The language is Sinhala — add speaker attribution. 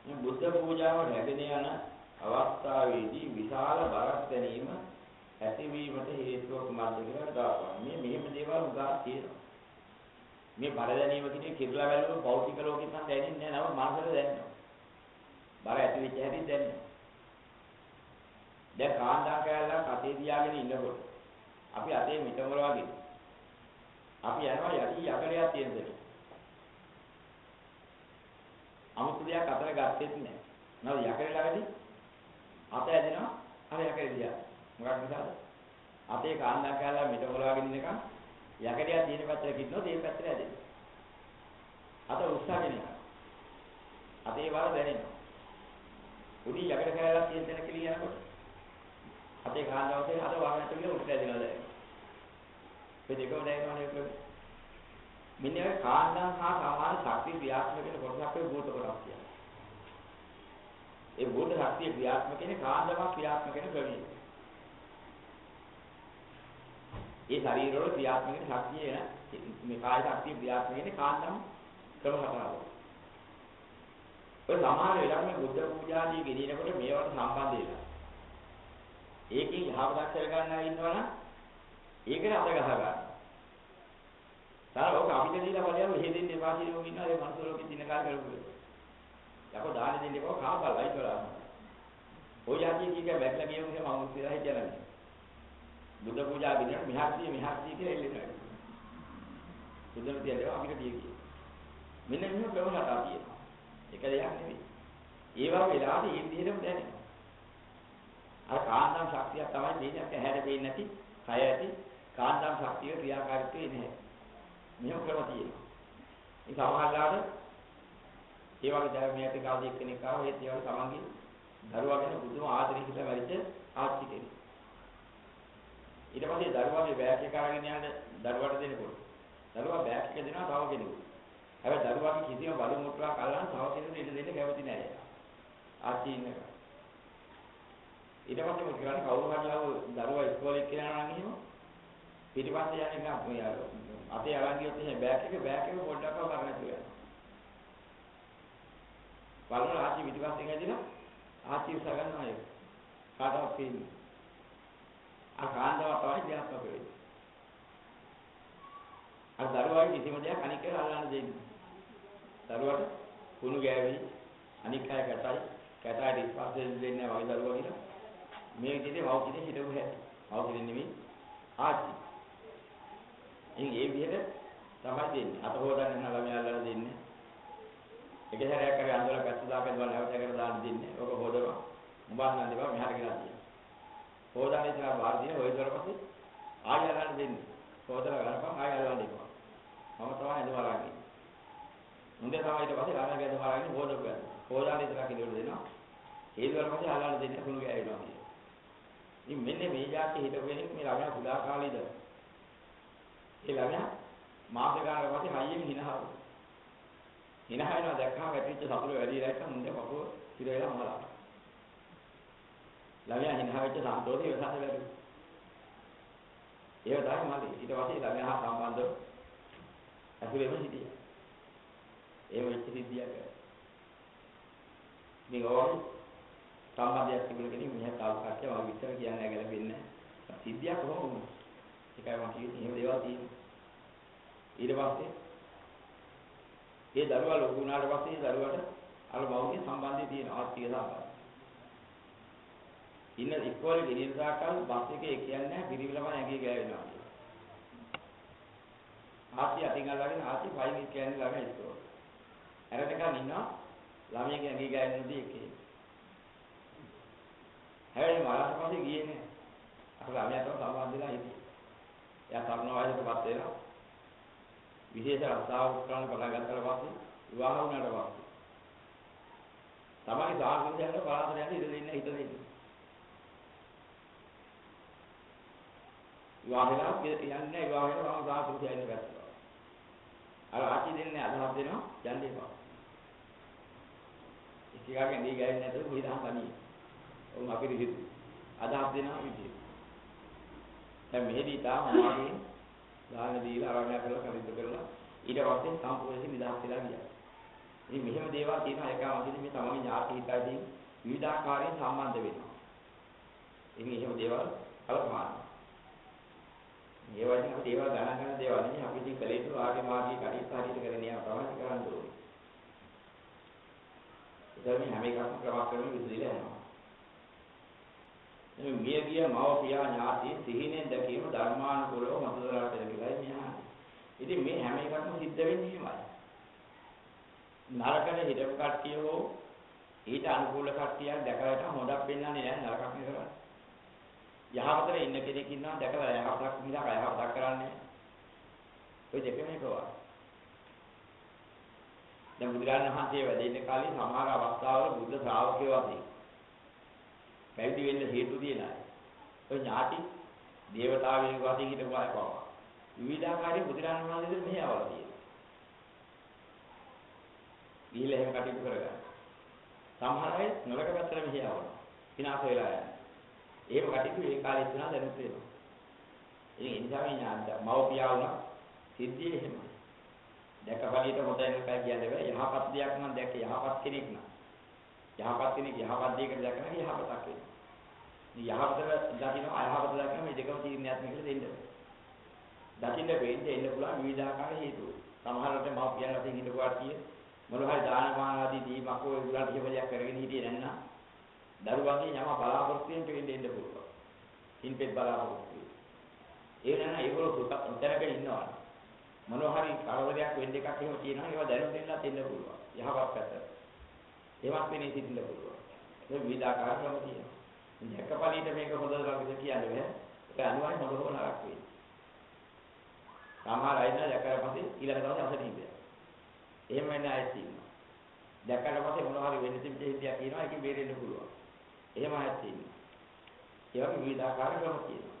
Speaker 1: මේ බුද්ධ පූජාව රැගෙන යන අවස්ථාවේදී විශාල බරක් දැනීම ඇතිවීමට හේතුව කුමක්ද කියලා දාපුවා. මේ මෙහෙම දේවල් උදා තියෙනවා. මේ බර දැනීම කියන්නේ කිරලා බැලුවොත් භෞතික ලෝකෙත් නම් දැනෙන්නේ නැහැ. නම මනසට දැනෙනවා. බර ඇති වෙච්ච හැටි දැනෙනවා. දැන් කාන්දා කැලලා අතේ තියාගෙන ඉන්නකොට අපි අතේ මිටමල වගේ අපි යනවා යටි යකඩයක් තියෙන දෙයක්. 아무ත් දෙයක් අතර ගත්තෙත් නැහැ. නේද යකඩ ළඟදී අත ඇදෙනවා අර යකඩ දිහා. මොකක් නිසාද? අතේ කාන්දා කැලලා මිටමල වගේ ඉන්නකම් යකඩයක් තියෙන පැත්තට කින්නොත් ඒ පැත්තට ඇදෙනවා. අත උස්සගෙන යනවා. අතේ වල දැනෙනවා. උඩින් යකඩ කැලලා තියෙන තැන කියලා යනකොට අතේ කාන්දාවතේ අත වහකට ගිහලා උඩට ඇදෙනවා දැන්. මේ දෙකම දැනෙනවනේ ඒක. මෙන්න කාන්දා හා සමාන ශක්තිය ක්‍රියාත්මක වෙන කොටසක් ඒ භූත කොටස් කියන්නේ. ඒ භූත ශක්තිය ක්‍රියාත්මක වෙන කාන්දාවක් ක්‍රියාත්මක වෙන ක්‍රමය. ඒ ශරීරවල ක්‍රියාත්මක වෙන ශක්තිය මේ කාය ශක්තිය ක්‍රියාත්මක වෙන කාන්දම් ක්‍රම හතරක්. ඔය සමාන වෙලාවට මේ බුද්ධ පූජාදී ගෙනියනකොට මේවට සම්බන්ධ වෙලා. ඒකෙන් යහපතක් කරගන්නා ඉන්නවනම් ඒකට අත ගහ ගන්න. තාම ඔක අපිට දීලා බලයන් මෙහෙ දෙන්න එපා කියලා ඉන්නවා ඒ මනුස්ස ලෝකෙ දින කාල කරපුවා. යකෝ දාන දෙන්න එපා කාපල්ලයි කරා. ඔය යටි කීක බැක්ලා ගියමු කියලා මම උත්තරයි හිතන්නේ. බුද්ධ පූජා විදිහට මිහක්තිය කියලා එල්ලෙනවා. බුදුන් කියන්නේ අපිට දිය. මෙන්න මෙහෙම ප්‍රවණතාවක් තියෙනවා. එක දෙයක් නෙවෙයි. ඒ වගේ වෙලාවට මේ විදිහටම දැනෙනවා. අර කාන්දම් ශක්තිය තමයි මේක ඇහැට පේන්නේ නැති, කය ඇති කාන්දම් ශක්තිය ක්‍රියාකාරීත්වය නැහැ. මෙහෙම ක්‍රම තියෙනවා. ඒ සමහරලාට ඒ වගේ ධර්මයට කාදී එක්කෙනෙක් ආව ඒ දේවල් තමන්ගේ දරුවා ගැන බුදුම ආදරය කියලා වැඩිච්ච ආච්චි කෙනෙක්. ඊට පස්සේ දරුවාගේ බෑග් එක අරගෙන යන දරුවාට දෙනකොට දරුවා බෑග් එක දෙනවා තව කෙනෙකුට. හැබැයි දරුවාගේ කිසිම බලු මුත්‍රාවක් අල්ලන්න තව කෙනෙකුට ඉඩ දෙන්න කැමති නැහැ. ආච්චි ඉන්නක. ඊට පස්සේ මොකද කරන්නේ කවුරු හරි ආව දරුවා ඉස්කෝලේ කියලා නම් එහෙම පිටිපස්සේ යන්නේ නැහැ අතේ අරන් ගියොත් එහෙනම් බෑග් එක පොඩ්ඩක්ව වරණ කියලා. බලන ආච්චි පිටිපස්සෙන් ඇදිලා ආච්චි උස ගන්නවා ඒක. කාටවත් පේන්නේ. අර කාන්දාව තමයි ක්‍රියාත්මක වෙන්නේ. අර දරුවාගේ කිසිම දෙයක් අනික් කෙනා අල්ලන්න දෙන්නේ. දරුවාට කුණු ගෑවි අනික් අය කැතයි ඉස්පස්සේ දෙන්නේ නැහැ වගේ දරුවා කියලා. මේ විදිහේ වෞකිනේ හිටපු හැටි. වෞකිනේ නෙමෙයි ආච්චි. ඉතින් ඒ විදිහට තමයි දෙන්නේ. අත හොදන්න යන ළමයා අල්ලලා දෙන්නේ. එක සැරයක් කරේ අඳුර පැත්ත දාගෙන වල හැවටකට දාන්න දෙන්නේ. ඕක හොදනවා. මුඹන් නම් දෙපා මෙහාට ගෙනත් දෙනවා. හොදන්නේ ඉතලා බාර දින ඔය දොර පස්සේ ආයෙ අල්ලන්න දෙන්නේ. හොදලා ගන්නපන් ආයෙ අල්ලන්න දෙපා. මම තමයි අඳුර අරන්නේ. මුන්දේ තමයි ඊට පස්සේ ළමයා ගැදම අරන්නේ හොදපු. හොදාන්නේ ඉතලා කිලෝට දෙනවා. ඒ දොර පස්සේ අල්ලන්න දෙන්නේ කුණු ගෑවෙනවා කියන්නේ. ඉතින් මෙන්න මේ જાති හිටපු කෙනෙක් මේ ළමයා පුදා කාලේ ඉඳලා ඒ ළමයා මාස ගානකට පස්සේ හයියෙන් හිනහව. හිනහ වෙනවා දැක්කම වැටිච්ච සතුරු වැඩි රැක්ක මුන්දේ පපුව ඉර වෙලා මලා. ළමයා හිනහ වෙච්ච සන්තෝෂේ වෙනස වැඩි. ඒව තමයි මගේ. ඊට පස්සේ ළමයා හා සම්බන්ධව අසුරෙම හිටියා. ඒ වෙච්ච සිද්ධියක්. මේ ඕවා සම්බන්ධයක් තිබුණ කෙනෙක් මෙහෙ තාවකාච්ච වගේ විතර කියන්නේ ගැලපෙන්නේ නැහැ. සිද්ධියක් කොහොම වුණා. ඒකයි මම කියන්නේ එහෙම දේවල් තියෙනවා. ඊට පස්සේ ඒ දරුවා ලොකු වුණාට පස්සේ දරුවාට අර මව්ගේ සම්බන්ධය තියෙන ආර්ථික සම්බන්ධය. ඉන්න ඉස්කෝලේ ගෙනියන සාකල් බස් එකේ කියන්නේ පිරිවිලම ඇඟේ ගෑවෙනවා කියලා. ආච්චි අතින් අල්ලගෙන ආච්චි පයින් කියන්නේ ළමයි ඉස්කෝලේ. අරනකන් ඉන්නවා ළමයිගේ ඇඟේ ගෑවෙන්නේ එකේ. හැබැයි මාලාට පස්සේ ගියේ නෑ. අපේ ළමයාට සම්බන්ධ වෙලා හිටියේ. එයා තරුණ වයසකටපත් වෙලා විශේෂ රස්සාවක් කරන්න පටන් ගත්තාට පස්සේ විවාහ වුණාට පස්සේ තමයි සාහිත්‍යයට පලාතට යන්න ඉඩ දෙන්න හිත දෙන්නේ. විවාහ වෙලා යන්නේ විවාහ වෙලා මම සාහිත්‍යයට යන්න බැස්සා. අර ආචි දෙන්නේ අදහස් දෙනවා යන්න එපා. ඉතිගාගෙන් දී ගෑන්නේ නැතුව කොහෙද හම්බන්නේ. ඔව් අපි රිහිදු. අදහස් දෙනවා විදියට. දැන් මෙහෙදී තාම මාගේ ගාන දීලා ආරම්භය කරලා කරින්ද කරලා ඊට පස්සේ සම්පූර්ණයෙන් නිදහස් වෙලා ගියා. ඉතින් මෙහෙම දේවල් තියෙනවා ඒකම ඉතින් මේ තමන්ගේ ඥාති හිතයිදී විවිධාකාරයෙන් සම්බන්ධ වෙනවා. ඉතින් එහෙම දේවල් කලකමාන. මේ වගේ අපි දේවල් ගණන් ගන්න දේවල් නෙමෙයි අපි ඉතින් කලේ තු ආගේ මාගේ කටයුතු හරියට කරගෙන යනවා තමයි කරන්න ඕනේ. ඒක මේ හැම එකක්ම ක්‍රමක්‍රමයෙන් විසඳිලා යනවා. මේ මිය ගිය මව පියා ඥාති සිහිනෙන් දැකීම ධර්මානුකූලව මතදරාට කියලා මෙහා. ඉතින් මේ හැම එකක්ම සිද්ධ වෙන්නේ එහෙමයි. නරකනේ හිතපු කට්ටිය හෝ ඊට අනුකූල කට්ටියක් දැකලා හොඳක් පෙන්වන්නේ නැහැ නරකක් නේ. යහපතට ඉන්න කෙනෙක් ඉන්නවා දැකලා යහපතක් මිසක් අයහපතක් කරන්නේ. ඔය දෙකම එකවා. දැන් බුදුරජාණන් වහන්සේ වැඩ ඉන්න කාලේ සමහර අවස්ථාවල බුද්ධ ශ්‍රාවකයෝ වගේ පැවිදි වෙන්න හේතු දින අය. ඔය ඥාති දේවතාවෙක් වගේ හිටපු අය පවා. විවිධාකාරී බුදුරජාණන් වහන්සේ මෙහෙ අවල තියෙනවා. ගිහිල්ලා එහෙම කටයුතු කරගන්න. සමහර අය නරක පැත්තට මෙහෙ આવනවා. විනාශ වෙලා යනවා. එහෙම කටයුතු ඒ කාලේ ඉස්සරහ දැනුත් වෙනවා. ඉතින් ඒ නිසා මේ ඥානද මව්පියා වුණා සිද්ධිය එහෙමයි. දැකපලියට හොඳ එකයි කියන්නේ බෑ. යහපත් දෙයක් නම් දැක්ක යහපත් කෙනෙක් නම්. යහපත් කෙනෙක් යහපත් දෙයකට දැකන යහපතක් වෙනවා. මේ යහපතට දකින්න අයහපත දකින්න මේ දෙකම තීරණයක් නෙකලා දෙන්න බෑ. දකින්න වෙන්නේ එන්න පුළුවන් විවිධාකාර හේතු. සමහරවිට මව්පියන් වශයෙන් හිටපුවා කිය මොනවා හරි දාන මාන ආදී දීමක් ඔය උගලට කිව්වලයක් කරගෙන හිටියේ නැත්නම් දරුවන්ගේ යම බලාපොරොත්තු වෙන්න වෙන්න පුළුවන්. ඉන්පෙත් බලාපොරොත්තු. ඒ නේන ඒගොල්ලෝ උත්තරක ඉන්නවා. මොනවා හරි කරදරයක් වෙන්න එකක් එහෙම තියෙනවා. ඒවා දැනුම් දෙන්නත් ඉන්න පුළුවන්. යහපත් පැත්ත. ඒවත් වෙන්නේ සිටින්න පුළුවන්. මේ විවිධාකාර ක්‍රම තියෙනවා. දැක්කපලියට මේක හොඳ ළඟද කියන්නේ බෑ. ඒක අනිවාර්යෙන් හොඳ හො නරක වෙයි. සමහර අය නෑ දැක්කට පස්සේ ඊළඟ දවසේ අසනීපය. එහෙම වෙන අය තියෙනවා. දැක්කට පස්සේ මොනවා හරි වෙන්න තිබ්බ හිතියක් තියෙනවා. ඒකෙන් බේරෙන්න පුළුවන්. එහෙම අය තියෙනවා. ඒ වගේ විවිධාකාර ක්‍රම තියෙනවා.